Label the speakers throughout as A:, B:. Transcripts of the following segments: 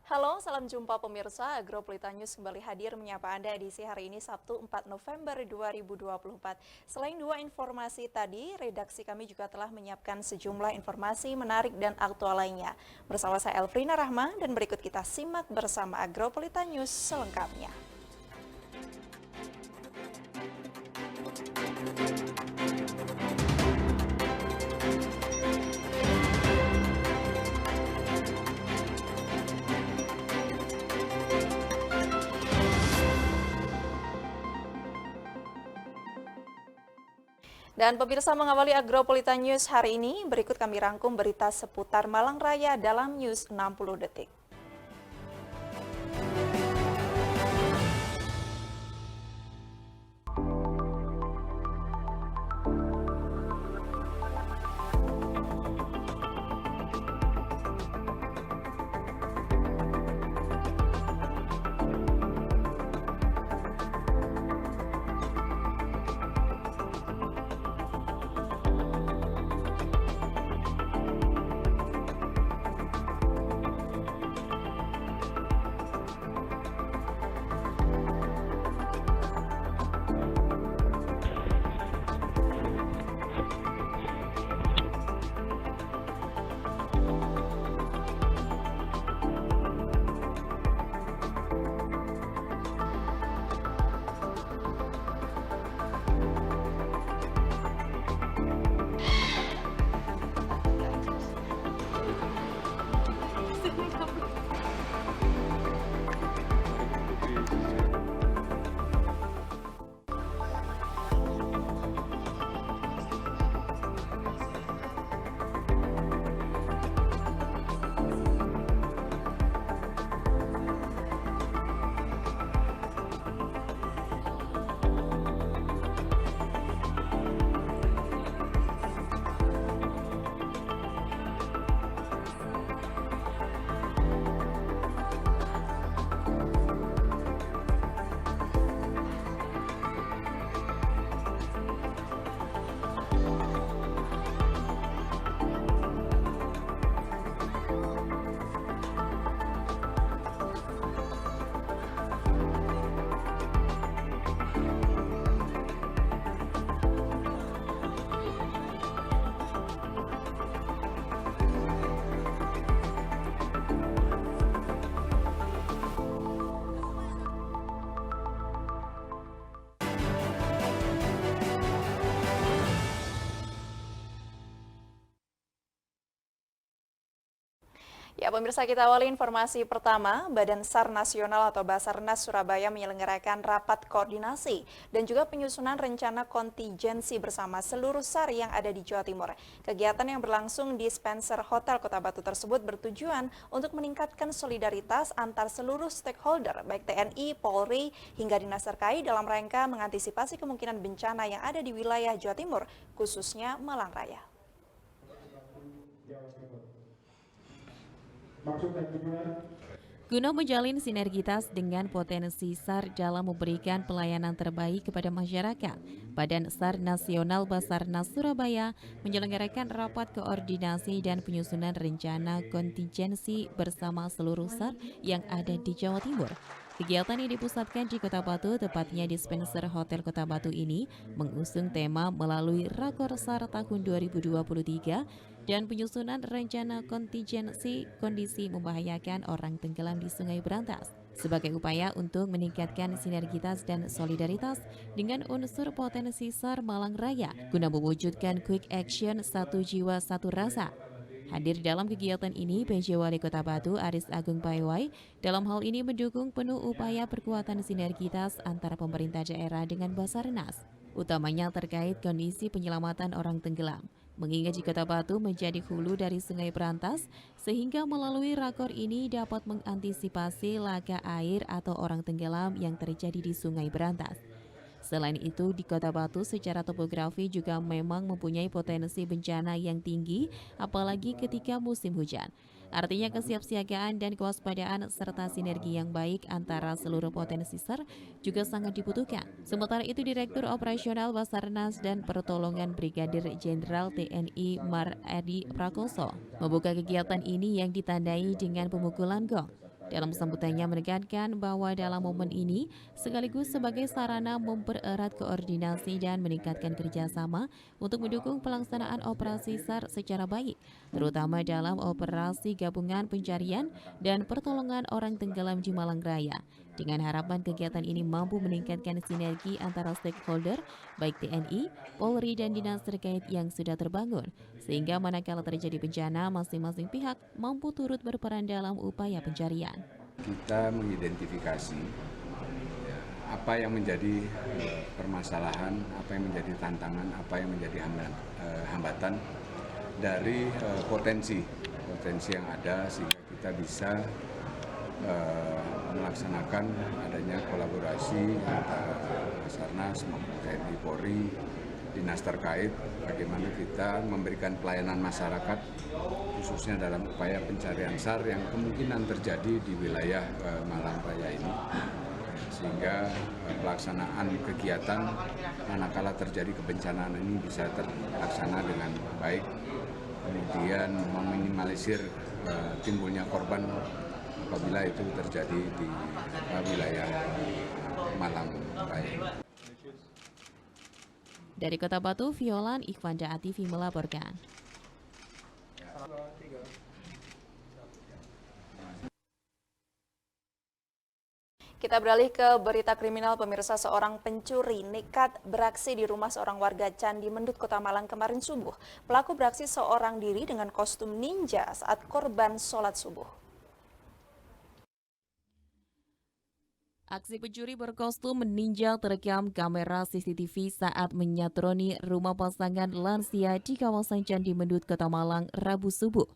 A: Halo, salam jumpa pemirsa. Agropolitan News kembali hadir menyapa Anda edisi hari ini Sabtu 4 November 2024. Selain dua informasi tadi, redaksi kami juga telah menyiapkan sejumlah informasi menarik dan aktual lainnya. Bersama saya Elfrina Rahma dan berikut kita simak bersama Agropolitan News selengkapnya. Dan pemirsa mengawali Agropolitan News hari ini, berikut kami rangkum berita seputar Malang Raya dalam News 60 Detik. Ya, pemirsa, kita awali informasi pertama. Badan SAR Nasional atau Basarnas Surabaya menyelenggarakan rapat koordinasi dan juga penyusunan rencana kontingensi bersama seluruh SAR yang ada di Jawa Timur. Kegiatan yang berlangsung di Spencer Hotel Kota Batu tersebut bertujuan untuk meningkatkan solidaritas antar seluruh stakeholder, baik TNI, Polri, hingga dinas terkait dalam rangka mengantisipasi kemungkinan bencana yang ada di wilayah Jawa Timur, khususnya Malang Raya.
B: Guna menjalin sinergitas dengan potensi SAR dalam memberikan pelayanan terbaik kepada masyarakat, Badan SAR Nasional Basarnas Surabaya menyelenggarakan rapat koordinasi dan penyusunan rencana kontingensi bersama seluruh SAR yang ada di Jawa Timur. Kegiatan yang dipusatkan di Kota Batu, tepatnya di Spencer Hotel Kota Batu ini, mengusung tema melalui Rakor SAR tahun 2023 dan penyusunan rencana kontingensi kondisi membahayakan orang tenggelam di Sungai Berantas sebagai upaya untuk meningkatkan sinergitas dan solidaritas dengan unsur potensi SAR Malang Raya guna mewujudkan quick action satu jiwa satu rasa. Hadir dalam kegiatan ini, PJ Wali Kota Batu Aris Agung Paewai dalam hal ini mendukung penuh upaya perkuatan sinergitas antara pemerintah daerah dengan Basarnas, utamanya terkait kondisi penyelamatan orang tenggelam. Mengingat di Kota Batu menjadi hulu dari Sungai Berantas, sehingga melalui rakor ini dapat mengantisipasi laka air atau orang tenggelam yang terjadi di Sungai Berantas. Selain itu, di Kota Batu secara topografi juga memang mempunyai potensi bencana yang tinggi, apalagi ketika musim hujan. Artinya kesiapsiagaan dan kewaspadaan serta sinergi yang baik antara seluruh potensi SAR juga sangat dibutuhkan. Sementara itu, Direktur Operasional Basarnas dan Pertolongan Brigadir Jenderal TNI Mar Edi Prakoso membuka kegiatan ini yang ditandai dengan pemukulan gong. Dalam sambutannya menekankan bahwa dalam momen ini sekaligus sebagai sarana mempererat koordinasi dan meningkatkan kerjasama untuk mendukung pelaksanaan operasi SAR secara baik, terutama dalam operasi gabungan pencarian dan pertolongan orang tenggelam di Malang Raya. Dengan harapan kegiatan ini mampu meningkatkan sinergi antara stakeholder, baik TNI, Polri, dan dinas terkait yang sudah terbangun, sehingga manakala terjadi bencana, masing-masing pihak mampu turut berperan dalam upaya pencarian.
C: Kita mengidentifikasi apa yang menjadi permasalahan, apa yang menjadi tantangan, apa yang menjadi hambatan dari potensi yang ada, sehingga kita bisa melaksanakan adanya kolaborasi antara Basarnas, TNI, Polri, dinas terkait, bagaimana kita memberikan pelayanan masyarakat khususnya dalam upaya pencarian SAR yang kemungkinan terjadi di wilayah Malang Raya ini, sehingga pelaksanaan kegiatan manakala terjadi kebencanaan ini bisa terlaksana dengan baik, kemudian meminimalisir timbulnya korban apabila itu terjadi di wilayah Malang Raya.
B: Dari Kota Batu, Violan Ikhwanda ATV melaporkan.
A: Kita beralih ke berita kriminal. Pemirsa, seorang pencuri nekat beraksi di rumah seorang warga Candi Mendut, Kota Malang kemarin subuh. Pelaku beraksi seorang diri dengan kostum ninja saat korban sholat subuh.
B: Aksi pencuri berkostum ninja terekam kamera CCTV saat menyatroni rumah pasangan lansia di kawasan Candi Mendut, Kota Malang, Rabu subuh.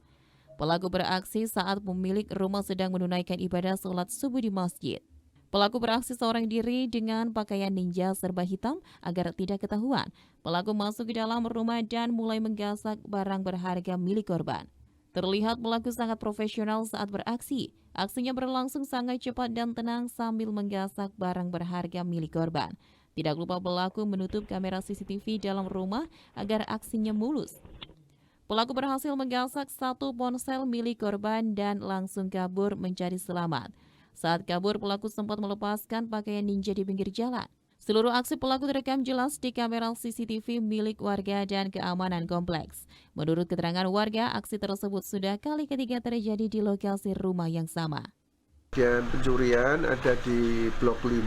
B: Pelaku beraksi saat pemilik rumah sedang menunaikan ibadah sholat subuh di masjid. Pelaku beraksi seorang diri dengan pakaian ninja serba hitam agar tidak ketahuan. Pelaku masuk ke dalam rumah dan mulai menggasak barang berharga milik korban. Terlihat pelaku sangat profesional saat beraksi. Aksinya berlangsung sangat cepat dan tenang sambil menggasak barang berharga milik korban. Tidak lupa pelaku menutup kamera CCTV dalam rumah agar aksinya mulus. Pelaku berhasil menggasak satu ponsel milik korban dan langsung kabur mencari selamat. Saat kabur, pelaku sempat melepaskan pakaian ninja di pinggir jalan. Seluruh aksi pelaku terekam jelas di kamera CCTV milik warga dan keamanan kompleks. Menurut keterangan warga, aksi tersebut sudah kali ketiga terjadi di lokasi rumah yang sama.
D: Pencurian ada di Blok 5,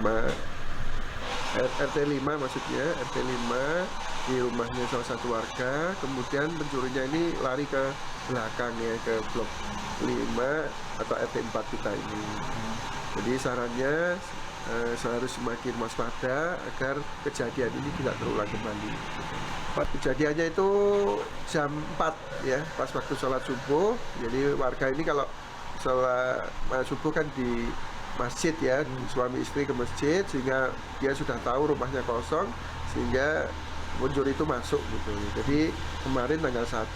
D: RT 5 maksudnya, RT 5 di rumahnya salah satu warga. Kemudian pencurinya ini lari ke belakang ya, ke Blok 5 atau RT 4 kita ini. Jadi sarannya seharus semakin waspada agar kejadian ini tidak terulang kembali. Kejadiannya itu jam 4 ya, pas waktu sholat subuh. Jadi warga ini kalau sholat subuh kan di masjid ya, suami istri ke masjid, sehingga dia sudah tahu rumahnya kosong, sehingga pencuri itu masuk gitu. Jadi kemarin tanggal 1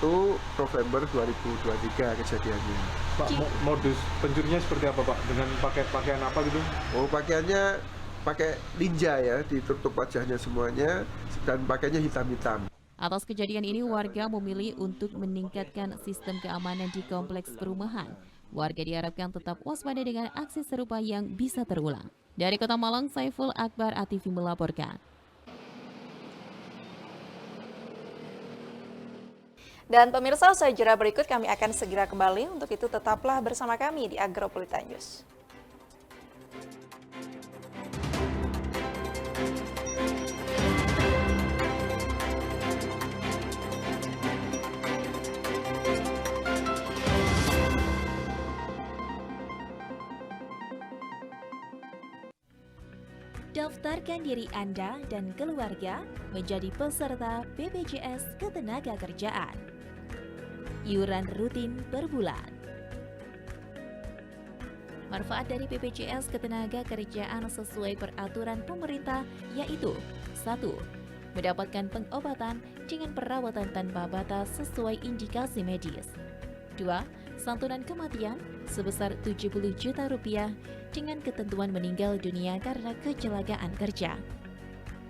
D: November 2023 kejadiannya.
E: Pak, modus pencurinya seperti apa Pak? Dengan pakai pakaian apa gitu?
D: Oh, pakaiannya pakai ninja ya, ditutup wajahnya semuanya dan pakainya hitam-hitam.
B: Atas kejadian ini, warga memilih untuk meningkatkan sistem keamanan di kompleks perumahan. Warga diharapkan tetap waspada dengan aksi serupa yang bisa terulang. Dari Kota Malang, Saiful Akbar ATV melaporkan.
A: Dan pemirsa, usai jeda berikut kami akan segera kembali. Untuk itu tetaplah bersama kami di Agropolitan News.
F: Daftarkan diri Anda dan keluarga menjadi peserta BPJS Ketenagakerjaan. Iuran rutin per bulan. Manfaat dari BPJS Ketenagakerjaan sesuai peraturan pemerintah yaitu 1. Mendapatkan pengobatan dengan perawatan tanpa batas sesuai indikasi medis. 2. Santunan kematian sebesar Rp70 juta dengan ketentuan meninggal dunia karena kecelakaan kerja.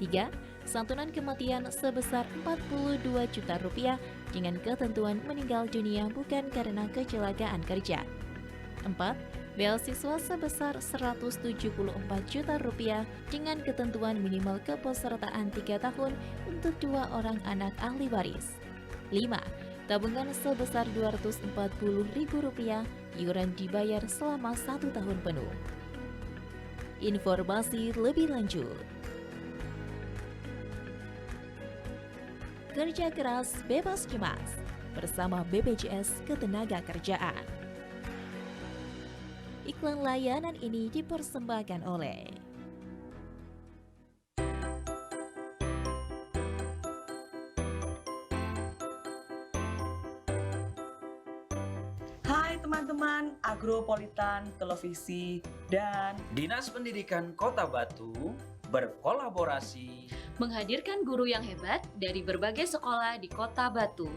F: 3. Santunan kematian sebesar Rp42 juta dengan ketentuan meninggal dunia bukan karena kecelakaan kerja. 4. beasiswa sebesar Rp174 juta dengan ketentuan minimal kepesertaan 3 tahun untuk 2 orang anak ahli waris. 5. Tabungan sebesar Rp240.000, iuran dibayar selama 1 tahun penuh. Informasi lebih lanjut. Kerja keras bebas cemas bersama BPJS Ketenagakerjaan. Iklan layanan ini dipersembahkan oleh
G: Hai teman-teman Agropolitan Televisi dan
H: Dinas Pendidikan Kota Batu berkolaborasi
I: menghadirkan guru yang hebat dari berbagai sekolah di Kota Batu.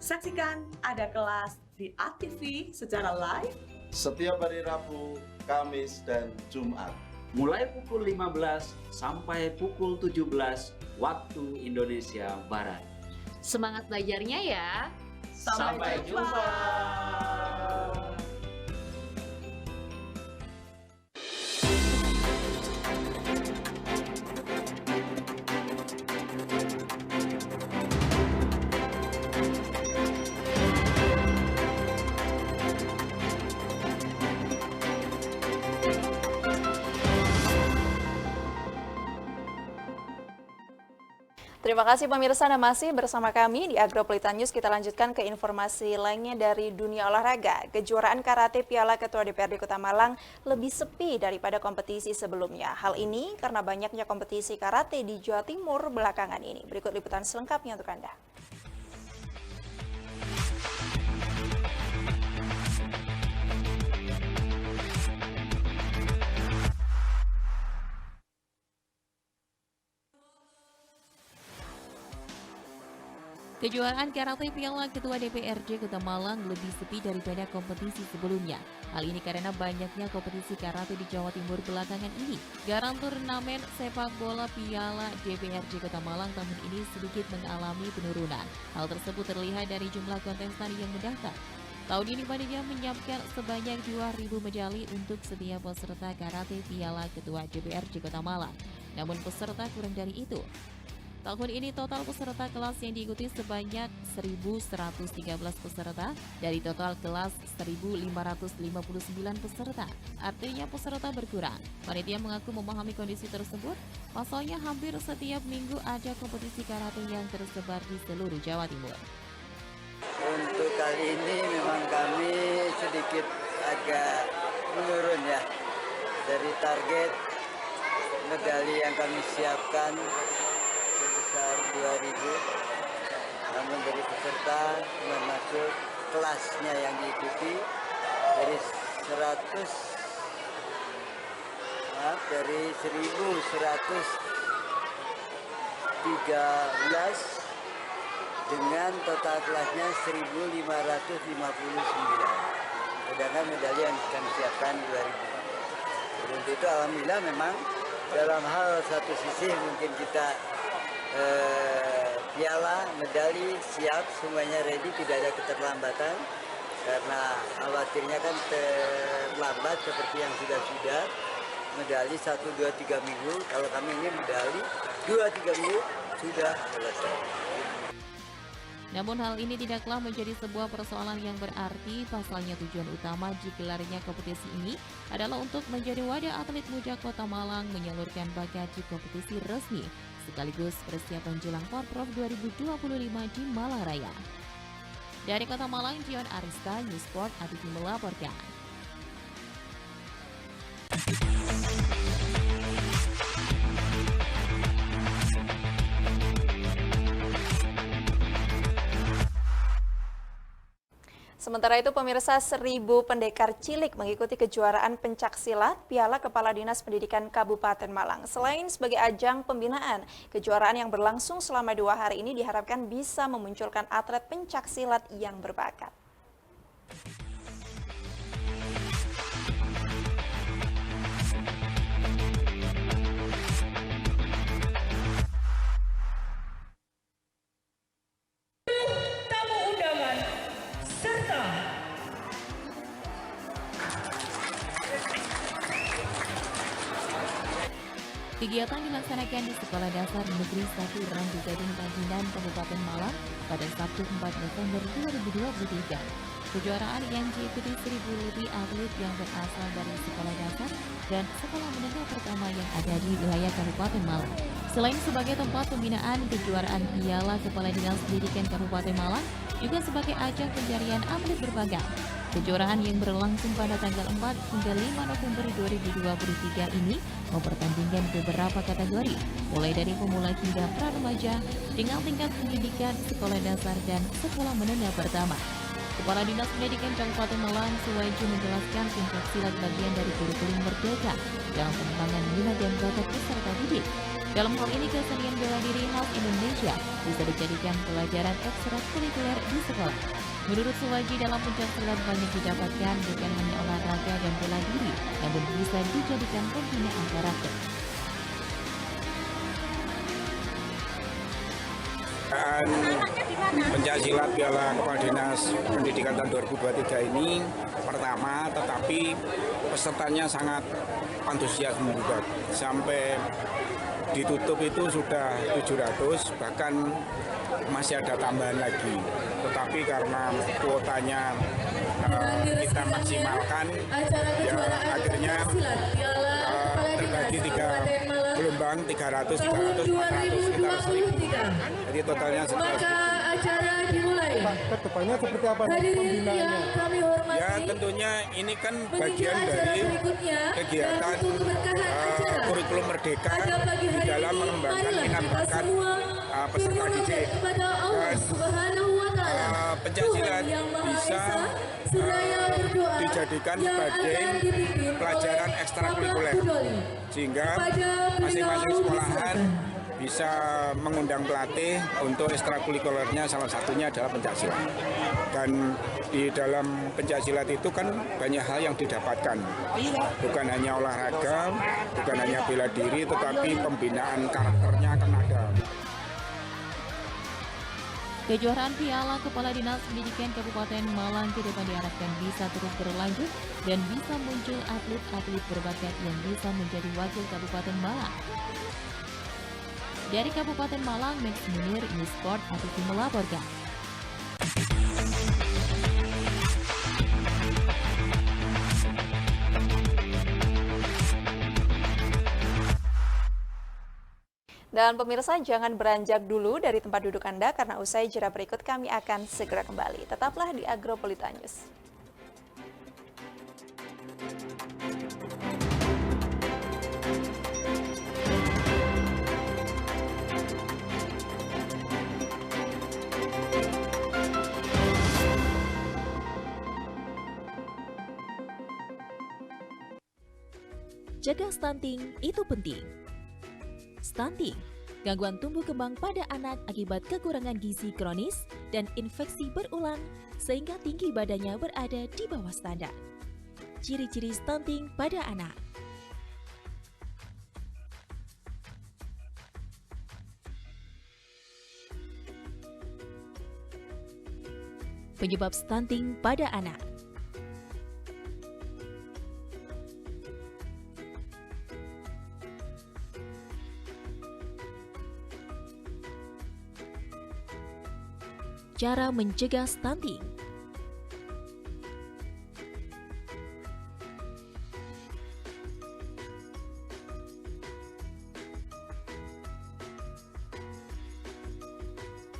G: saksikan ada kelas di ATV secara live
J: setiap hari Rabu, Kamis, dan Jumat.
H: mulai pukul 15 sampai pukul 17 waktu Indonesia Barat.
I: Semangat belajarnya ya!
G: Sampai jumpa.
A: Terima kasih pemirsa, Anda masih bersama kami di Agropolitan News. Kita lanjutkan ke informasi lainnya dari dunia olahraga. Kejuaraan karate Piala Ketua DPRD Kota Malang lebih sepi daripada kompetisi sebelumnya. Hal ini karena banyaknya kompetisi karate di Jawa Timur belakangan ini. Berikut liputan selengkapnya untuk Anda.
B: Kejuaraan karate Piala Ketua DPRD Kota Malang lebih sepi daripada kompetisi sebelumnya. Hal ini karena banyaknya kompetisi karate di Jawa Timur belakangan ini. Garam turnamen sepak bola Piala DPRD Kota Malang tahun ini sedikit mengalami penurunan. Hal tersebut terlihat dari jumlah kontestan yang mendaftar. Tahun ini panitia menyiapkan sebanyak 2.000 medali untuk setiap peserta karate Piala Ketua DPRD Kota Malang. Namun peserta kurang dari itu. Tahun ini total peserta kelas yang diikuti sebanyak 1.113 peserta dari total kelas 1.559 peserta. Artinya peserta berkurang. Panitia mengaku memahami kondisi tersebut. Pasalnya hampir setiap minggu ada kompetisi karate yang tersebar di seluruh Jawa Timur.
K: Untuk kali ini memang kami sedikit agak menurun ya. Dari target medali yang kami siapkan sebesar 2.000, namun dari peserta termasuk kelasnya yang diikuti dari 1.113 dengan total kelasnya 1.559. Sedangkan medali yang kami siapkan 2.000. Untuk itu alhamdulillah memang dalam hal satu sisi mungkin kita piala, medali siap, semuanya ready, tidak ada keterlambatan karena khawatirnya kan terlambat seperti yang sudah medali 1, 2, 3 minggu. Kalau kami ini medali 2, 3 minggu sudah selesai.
B: Namun hal ini tidaklah menjadi sebuah persoalan yang berarti. Pasalnya tujuan utama digelarnya kompetisi ini adalah untuk menjadi wadah atlet muda Kota Malang menyalurkan bakat di kompetisi resmi sekaligus persiapan jelang Porprov 2025 di Malang Raya. Dari Kota Malang, Jion Arista, News Sport ATV melaporkan.
A: Sementara itu pemirsa, 1.000 pendekar cilik mengikuti kejuaraan pencaksilat Piala Kepala Dinas Pendidikan Kabupaten Malang. Selain sebagai ajang pembinaan, kejuaraan yang berlangsung selama 2 hari ini diharapkan bisa memunculkan atlet pencaksilat yang berbakat.
B: Kegiatan dilaksanakan di Sekolah Dasar Negeri 1 Randugading Ragunan, Kabupaten Malang pada Sabtu 4 November 2023. Kejuaraan yang diikuti 1.000 lebih atlet yang berasal dari sekolah dasar dan sekolah menengah pertama yang ada di wilayah Kabupaten Malang. Selain sebagai tempat pembinaan, kejuaraan Piala Kepala Dinas Pendidikan Kabupaten Malang juga sebagai ajang pencarian atlet berbakat. Kejuaraan yang berlangsung pada tanggal 4 hingga 5 November 2023 ini mempertandingkan beberapa kategori, mulai dari pemula hingga pra-remaja dengan tingkat pendidikan sekolah dasar dan sekolah menengah pertama. Kepala Dinas Pendidikan Kabupaten Malang, Suwaiju, menjelaskan pencaksilat bagian dari kurikulum merdeka dalam pengembangan minat dan bakat peserta didik. Dalam hal ini, kesenian bela diri khas Indonesia bisa dijadikan pelajaran ekstrakurikuler di sekolah. Menurut Suwaiji, dalam pencaksilat banyak didapatkan bukan hanya olahraga dan bela diri, namun bisa dijadikan pembinaan karakter.
L: Pencaksilat Piala Kepala Dinas Pendidikan tahun 2023 ini pertama, tetapi pesertanya sangat antusias juga. Sampai ditutup itu sudah 700, bahkan masih ada tambahan lagi. Tetapi karena kuotanya kita maksimalkan, ya akhirnya terbagi 3 gelombang, 300, 400, sekitar 1.000. Jadi totalnya sekitar 1.000.
E: Acara dimulai. Pak, kedepannya seperti apa pembinaannya?
L: Ya tentunya ini kan bagian dari kegiatan kurikulum merdeka di dalam mengembangkan minat bakat peserta didik. Dan pencaksilat bisa dijadikan sebagai pelajaran ekstrakurikuler, sehingga masing-masing sekolahan bisa mengundang pelatih untuk ekstrakurikulernya, salah satunya adalah pencaksilat. Dan di dalam pencaksilat itu kan banyak hal yang didapatkan, bukan hanya olahraga, bukan hanya bela diri, tetapi pembinaan karakternya akan ada.
B: Kejuaraan Piala Kepala Dinas Pendidikan Kabupaten Malang ke depan diharapkan bisa terus berlanjut dan bisa muncul atlet-atlet berbakat yang bisa menjadi wakil Kabupaten Malang. Dari Kabupaten Malang, Max Munir, News Sport, ATV melaporkan.
A: Dan pemirsa, jangan beranjak dulu dari tempat duduk Anda karena usai jeda berikut kami akan segera kembali. Tetaplah di Agropolita News.
F: Jaga stunting itu penting. Stunting, gangguan tumbuh kembang pada anak akibat kekurangan gizi kronis dan infeksi berulang sehingga tinggi badannya berada di bawah standar. Ciri-ciri stunting pada anak. Penyebab stunting pada anak. Cara mencegah stunting.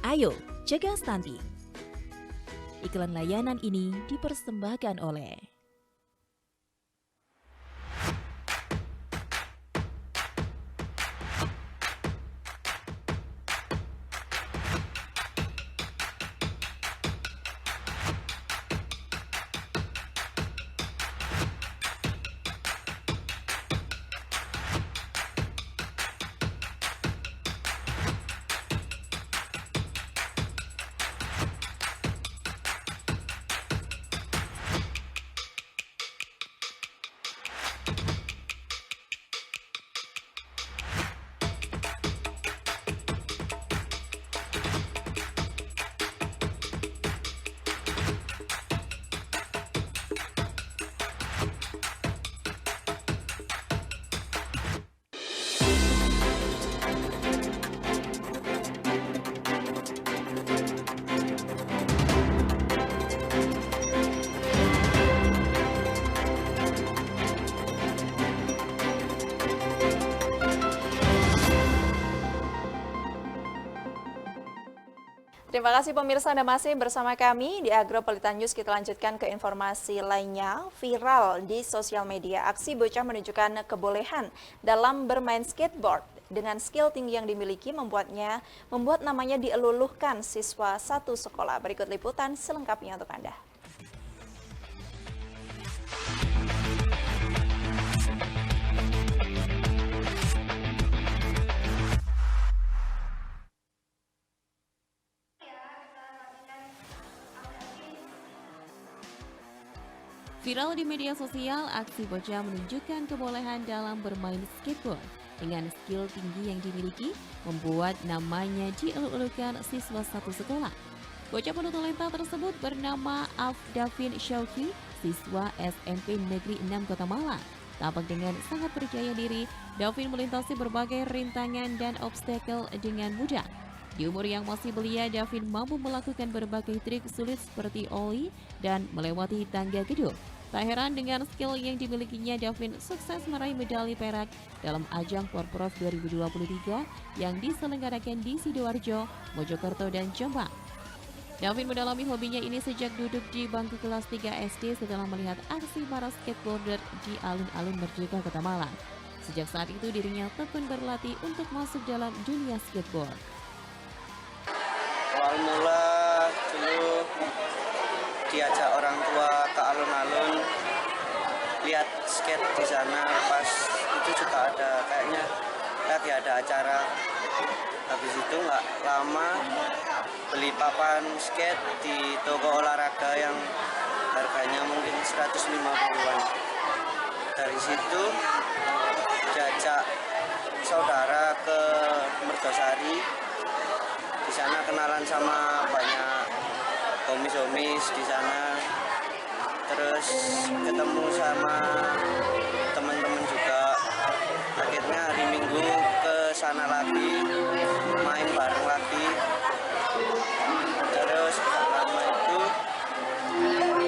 F: Ayo, cegah stunting. Iklan layanan ini dipersembahkan oleh
A: Terima kasih pemirsa, Anda masih bersama kami di Agro Pelita News. Kita lanjutkan ke informasi lainnya. Viral di sosial media, aksi bocah menunjukkan kebolehan dalam bermain skateboard. Dengan skill tinggi yang dimiliki membuat namanya dieluluhkan siswa satu sekolah. Berikut liputan selengkapnya untuk Anda.
B: Viral di media sosial, aksi bocah menunjukkan kebolehan dalam bermain skateboard. Dengan skill tinggi yang dimiliki, membuat namanya dielulukan siswa satu sekolah. Bocah penutulenta tersebut bernama Afdafin Syauki, siswa SMP Negeri 6 Kota Malang. Tampak dengan sangat percaya diri, Davin melintasi berbagai rintangan dan obstacle dengan mudah. Di umur yang masih belia, Davin mampu melakukan berbagai trik sulit seperti ollie dan melewati tangga gedung. Tak heran dengan skill yang dimilikinya, Davin sukses meraih medali perak dalam ajang Porprov 2023 yang diselenggarakan di Sidoarjo, Mojokerto, dan Jombang. Davin mendalami hobinya ini sejak duduk di bangku kelas 3 SD setelah melihat aksi para skateboarder di alun-alun Merdeka, Kota Malang. Sejak saat itu dirinya tekun berlatih untuk masuk dalam dunia skateboard.
K: Awal mula dulu diajak orang tua ke alun-alun, lihat skate di sana, pas itu juga ada kayaknya lagi ada acara. Habis itu nggak lama beli papan skate di toko olahraga yang harganya mungkin 150-an. Dari situ diajak saudara ke Mergosari. Di sana kenalan sama banyak homis-homis di sana, terus ketemu sama teman-teman juga. Akhirnya hari Minggu ke sana lagi, main bareng lagi. Terus lama itu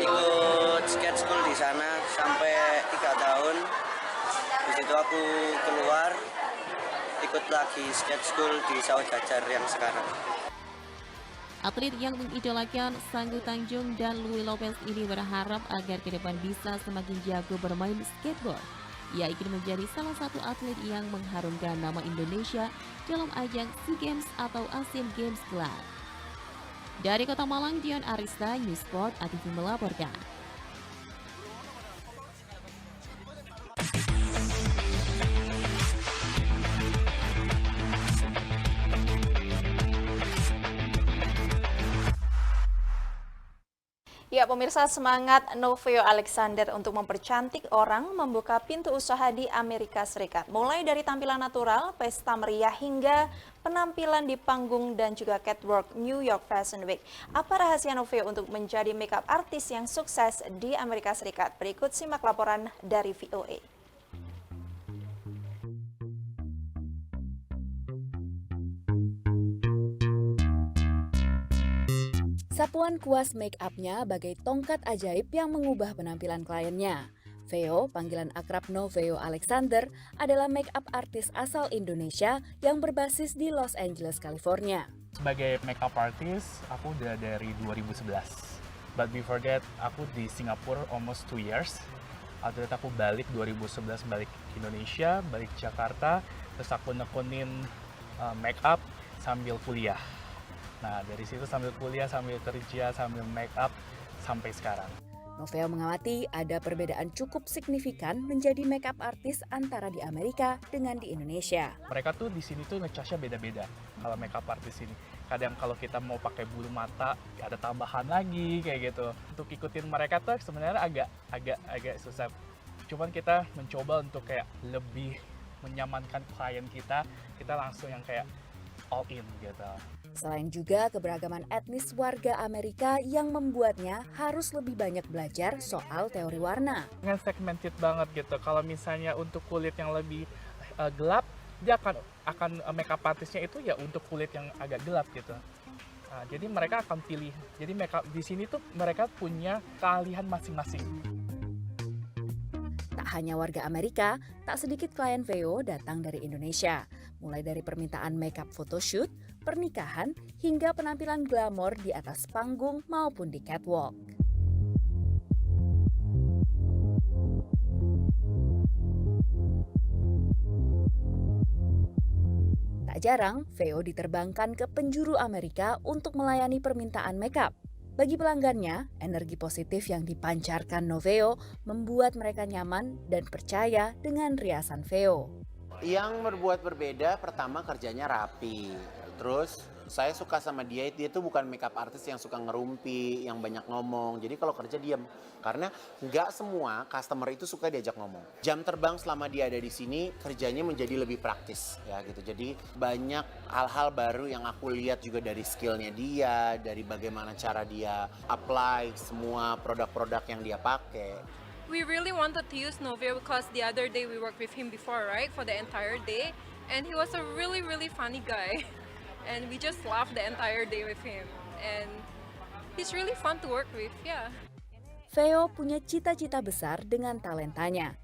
K: ikut skate school di sana sampai 3 tahun. Di situ aku keluar, ikut lagi skate school di Sawah Jajar yang sekarang.
B: Atlet yang mengidolakan Sanggu Tanjung dan Louis Lopez ini berharap agar ke depan bisa semakin jago bermain skateboard. Ia ingin menjadi salah satu atlet yang mengharumkan nama Indonesia dalam ajang SEA Games atau Asian Games kelak. Dari Kota Malang, Dion Arista, News Sport, ATV melaporkan.
A: Ya pemirsa, semangat Novio Alexander untuk mempercantik orang membuka pintu usaha di Amerika Serikat. Mulai dari tampilan natural, pesta meriah hingga penampilan di panggung dan juga catwalk New York Fashion Week. Apa rahasia Novio untuk menjadi makeup artis yang sukses di Amerika Serikat? Berikut simak laporan dari VOA.
M: Sapuan kuas make up-nya bagai tongkat ajaib yang mengubah penampilan kliennya. Veo, panggilan akrab Novio Alexander, adalah make up artis asal Indonesia yang berbasis di Los Angeles, California.
N: Sebagai make up artist, aku udah dari 2011. But before that, aku di Singapura almost 2 years. After that aku balik 2011, balik Indonesia, balik Jakarta. Terus aku nekunin make up sambil kuliah. Nah, dari situ sambil kuliah, sambil kerja, sambil make up, sampai sekarang.
M: Novio mengamati ada perbedaan cukup signifikan menjadi make up artis antara di Amerika dengan di Indonesia.
N: Mereka tuh di sini tuh ngecasnya beda-beda kalau make up artis ini. Kadang kalau kita mau pakai bulu mata, ada tambahan lagi kayak gitu. Untuk ikutin mereka tuh sebenarnya agak susah. Cuman kita mencoba untuk kayak lebih menyamankan klien kita langsung yang kayak all in gitu.
M: Selain juga keberagaman etnis warga Amerika yang membuatnya harus lebih banyak belajar soal teori warna.
N: Dengan segmented banget gitu. Kalau misalnya untuk kulit yang lebih gelap, dia akan makeup artisnya itu ya untuk kulit yang agak gelap gitu. Nah, jadi mereka akan pilih. Jadi makeup di sini tuh mereka punya keahlian masing-masing.
M: Tak hanya warga Amerika, tak sedikit klien Veo datang dari Indonesia. Mulai dari permintaan makeup photoshoot, pernikahan, hingga penampilan glamor di atas panggung maupun di catwalk. Tak jarang, Veo diterbangkan ke penjuru Amerika untuk melayani permintaan makeup. Bagi pelanggannya, energi positif yang dipancarkan Noveo membuat mereka nyaman dan percaya dengan riasan Veo.
O: Yang membuat berbeda, pertama kerjanya rapi. Terus saya suka sama dia tuh bukan makeup artist yang suka ngerumpi, yang banyak ngomong. Jadi kalau kerja diam, karena nggak semua customer itu suka diajak ngomong. Jam terbang selama dia ada di sini, kerjanya menjadi lebih praktis ya gitu. Jadi banyak hal-hal baru yang aku lihat juga dari skillnya dia, dari bagaimana cara dia apply semua produk-produk yang dia pakai.
P: We really wanted to use Noveo because the other day we worked with him before, right? For the entire day. And he was a really, really funny guy. And we just laughed the entire day with him. And he's really fun to work with, yeah.
M: Veo punya cita-cita besar dengan talentanya.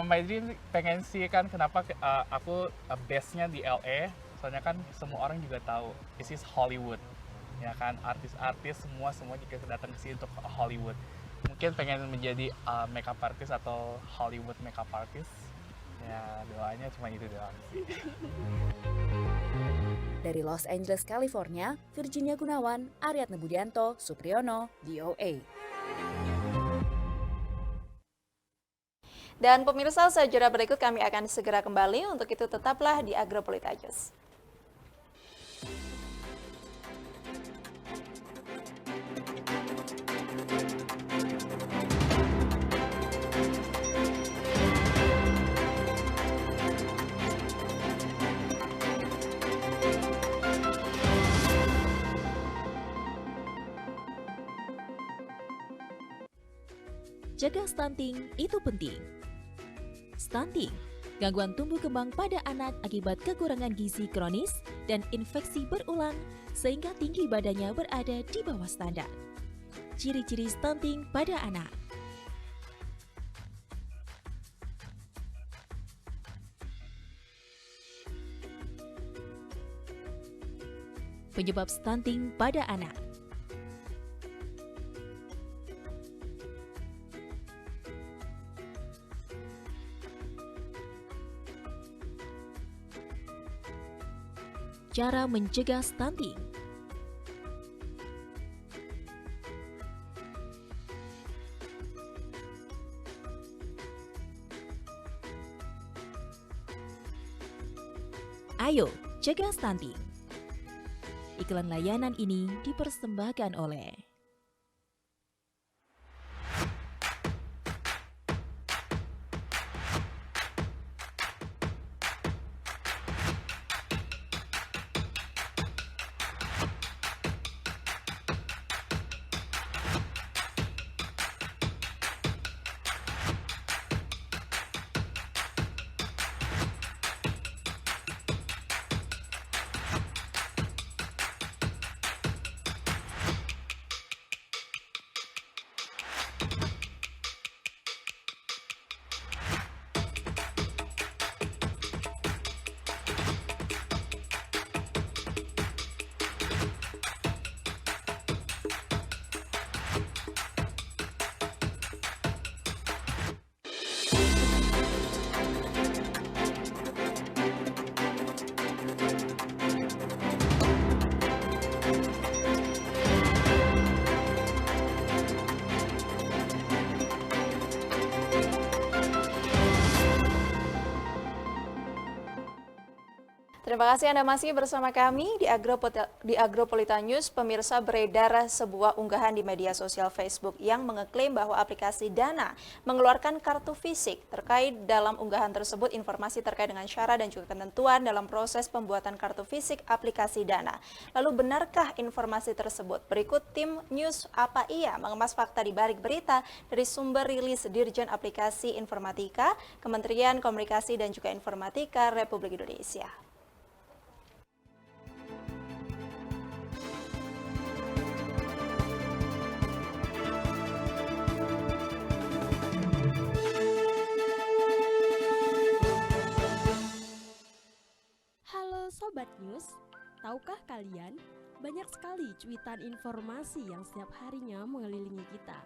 N: My dream pengen sih kan kenapa aku base-nya di LA. Soalnya kan semua orang juga tahu, this is Hollywood. Ya kan, artis-artis semua juga datang ke sini untuk Hollywood. Mungkin pengen menjadi makeup artist atau Hollywood makeup artist. Ya doanya cuma itu doang sih.
M: Dari Los Angeles, California, Virginia Gunawan, Aryatna Budianto, Supriyono, VOA.
A: Dan pemirsa, sejarah berikut kami akan segera kembali. Untuk itu tetaplah di Agropolita News.
F: Jaga stunting itu penting. Stunting, gangguan tumbuh kembang pada anak akibat kekurangan gizi kronis dan infeksi berulang sehingga tinggi badannya berada di bawah standar. Ciri-ciri stunting pada anak. Penyebab stunting pada anak. Cara mencegah stunting. Ayo, cegah stunting. Iklan layanan ini dipersembahkan oleh
A: Terima kasih Anda masih bersama kami di Agropolita News. Pemirsa, beredar sebuah unggahan di media sosial Facebook yang mengeklaim bahwa aplikasi Dana mengeluarkan kartu fisik. Terkait dalam unggahan tersebut, informasi terkait dengan syarat dan juga ketentuan dalam proses pembuatan kartu fisik aplikasi Dana. Lalu benarkah informasi tersebut? Berikut tim News Apa Iya mengemas fakta di balik berita dari sumber rilis Dirjen Aplikasi Informatika, Kementerian Komunikasi dan juga Informatika Republik Indonesia.
Q: Sobat News, Tahukah kalian, banyak sekali cuitan informasi yang setiap harinya mengelilingi kita.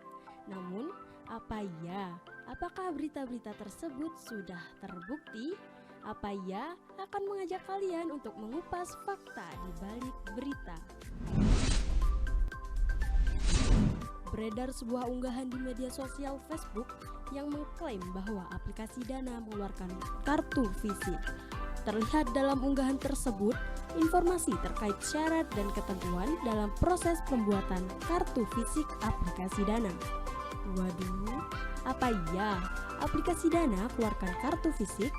Q: Namun, apakah berita-berita tersebut sudah terbukti? Apa ya akan mengajak kalian untuk mengupas fakta di balik berita. Beredar sebuah unggahan di media sosial Facebook yang mengklaim bahwa aplikasi Dana mengeluarkan kartu fisik. Terlihat dalam unggahan tersebut, informasi terkait syarat dan ketentuan dalam proses pembuatan kartu fisik aplikasi Dana. Waduh, apa ya aplikasi Dana keluarkan kartu fisik?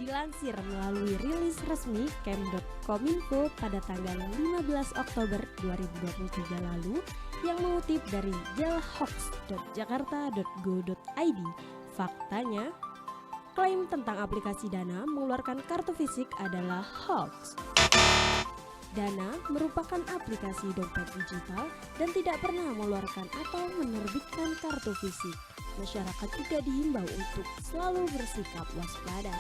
Q: Dilansir melalui rilis resmi Kem.Kominfo pada tanggal 15 Oktober 2023 lalu yang mengutip dari jalhoax.jakarta.go.id, faktanya, klaim tentang aplikasi Dana mengeluarkan kartu fisik adalah hoax. Dana merupakan aplikasi dompet digital dan tidak pernah mengeluarkan atau menerbitkan kartu fisik. Masyarakat juga dihimbau untuk selalu bersikap waspada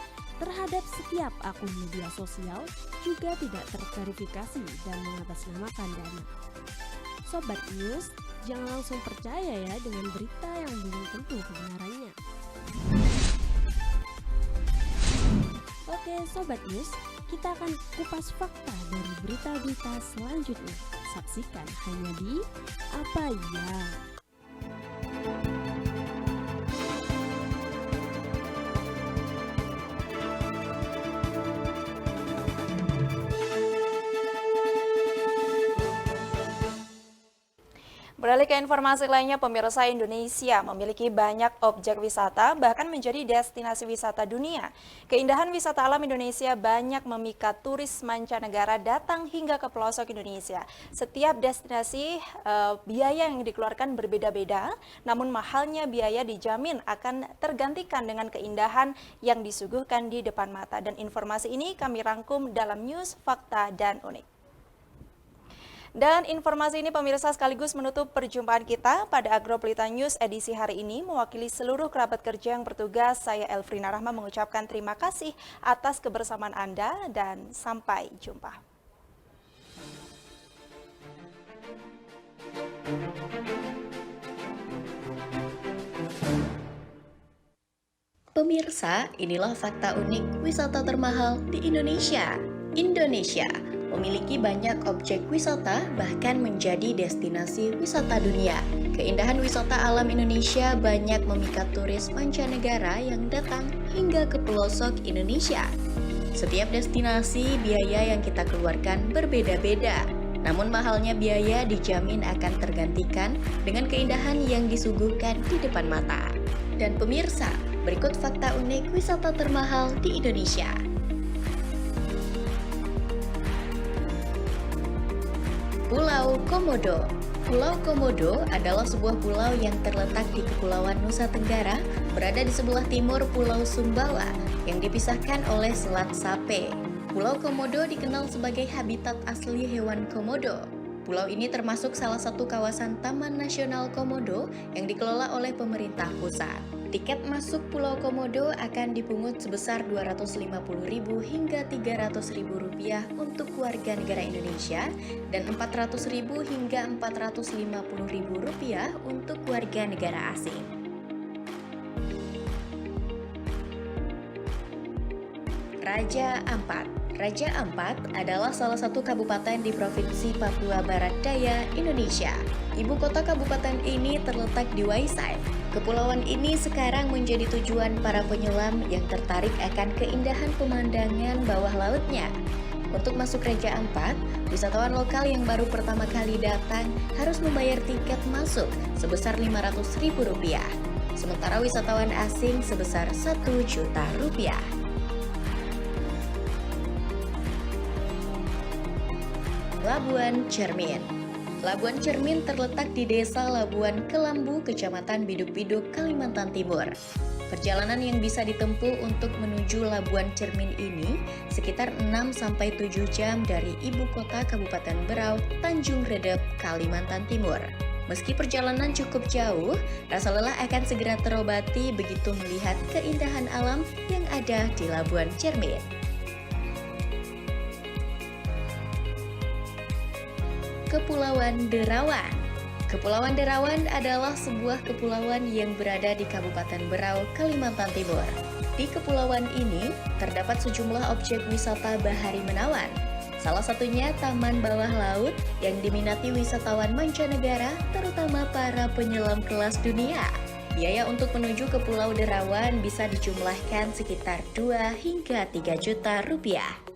Q: terhadap setiap akun media sosial, juga tidak terverifikasi dan mengatasnamakan Dana. Sobat News, jangan langsung percaya ya dengan berita yang belum tentu kebenarannya. Oke Sobat News, kita akan kupas fakta dari berita-berita selanjutnya. Saksikan hanya di Apa Ya.
A: Beralih ke informasi lainnya, pemirsa, Indonesia memiliki banyak objek wisata, bahkan menjadi destinasi wisata dunia. Keindahan wisata alam Indonesia banyak memikat turis mancanegara datang hingga ke pelosok Indonesia. Setiap destinasi biaya yang dikeluarkan berbeda-beda, namun mahalnya biaya dijamin akan tergantikan dengan keindahan yang disuguhkan di depan mata. Dan informasi ini kami rangkum dalam News, Fakta, dan Unik. Dan informasi ini pemirsa sekaligus menutup perjumpaan kita pada Agropelita News edisi hari ini. Mewakili seluruh kerabat kerja yang bertugas, saya Elfrina Rahma mengucapkan terima kasih atas kebersamaan Anda dan sampai jumpa.
F: Pemirsa, inilah fakta unik wisata termahal di Indonesia. Indonesia memiliki banyak objek wisata, bahkan menjadi destinasi wisata dunia. Keindahan wisata alam Indonesia banyak memikat turis mancanegara yang datang hingga ke pelosok Indonesia. Setiap destinasi, biaya yang kita keluarkan berbeda-beda. Namun mahalnya biaya dijamin akan tergantikan dengan keindahan yang disuguhkan di depan mata. Dan pemirsa, berikut fakta unik wisata termahal di Indonesia. Pulau Komodo. Pulau Komodo adalah sebuah pulau yang terletak di Kepulauan Nusa Tenggara, berada di sebelah timur Pulau Sumbawa, yang dipisahkan oleh Selat Sape. Pulau Komodo dikenal sebagai habitat asli hewan komodo. Pulau ini termasuk salah satu kawasan Taman Nasional Komodo yang dikelola oleh pemerintah pusat. Tiket masuk Pulau Komodo akan dipungut sebesar Rp250.000 hingga Rp300.000 untuk warga negara Indonesia dan Rp400.000 hingga Rp450.000 untuk warga negara asing. Raja Ampat. Raja Ampat adalah salah satu kabupaten di Provinsi Papua Barat Daya, Indonesia. Ibu kota kabupaten ini terletak di Waisai. Kepulauan ini sekarang menjadi tujuan para penyelam yang tertarik akan keindahan pemandangan bawah lautnya. Untuk masuk Raja Ampat, wisatawan lokal yang baru pertama kali datang harus membayar tiket masuk sebesar Rp500.000. Sementara wisatawan asing sebesar Rp1 juta. Labuan Cermin. Labuan Cermin terletak di Desa Labuan Kelambu, Kecamatan Biduk-Biduk, Kalimantan Timur. Perjalanan yang bisa ditempuh untuk menuju Labuan Cermin ini sekitar 6-7 jam dari ibu kota Kabupaten Berau, Tanjung Redep, Kalimantan Timur. Meski perjalanan cukup jauh, rasa lelah akan segera terobati begitu melihat keindahan alam yang ada di Labuan Cermin. Kepulauan Derawan. Kepulauan Derawan adalah sebuah kepulauan yang berada di Kabupaten Berau, Kalimantan Timur. Di kepulauan ini terdapat sejumlah objek wisata bahari menawan. Salah satunya Taman Bawah Laut yang diminati wisatawan mancanegara, terutama para penyelam kelas dunia. Biaya untuk menuju ke Pulau Derawan bisa dijumlahkan sekitar 2 hingga 3 juta rupiah.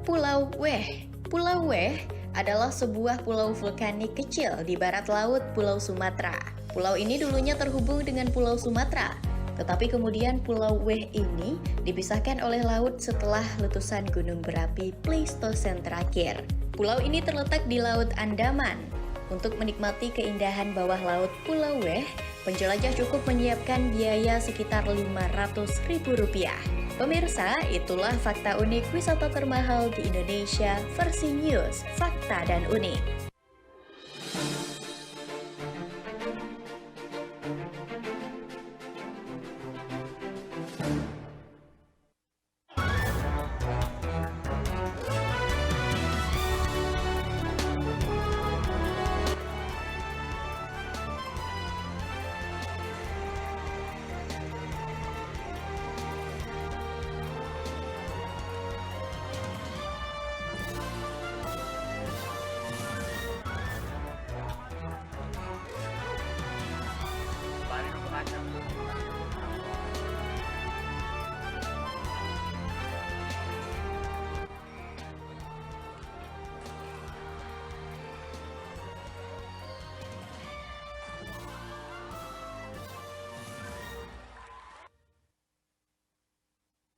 F: Pulau Weh. Pulau Weh adalah sebuah pulau vulkanik kecil di barat laut Pulau Sumatera. Pulau ini dulunya terhubung dengan Pulau Sumatera, tetapi kemudian Pulau Weh ini dipisahkan oleh laut setelah letusan gunung berapi Pleistosen terakhir. Pulau ini terletak di Laut Andaman. Untuk menikmati keindahan bawah laut Pulau Weh, penjelajah cukup menyiapkan biaya sekitar Rp500.000. Pemirsa, itulah fakta unik wisata termahal di Indonesia versi News, Fakta dan Unik.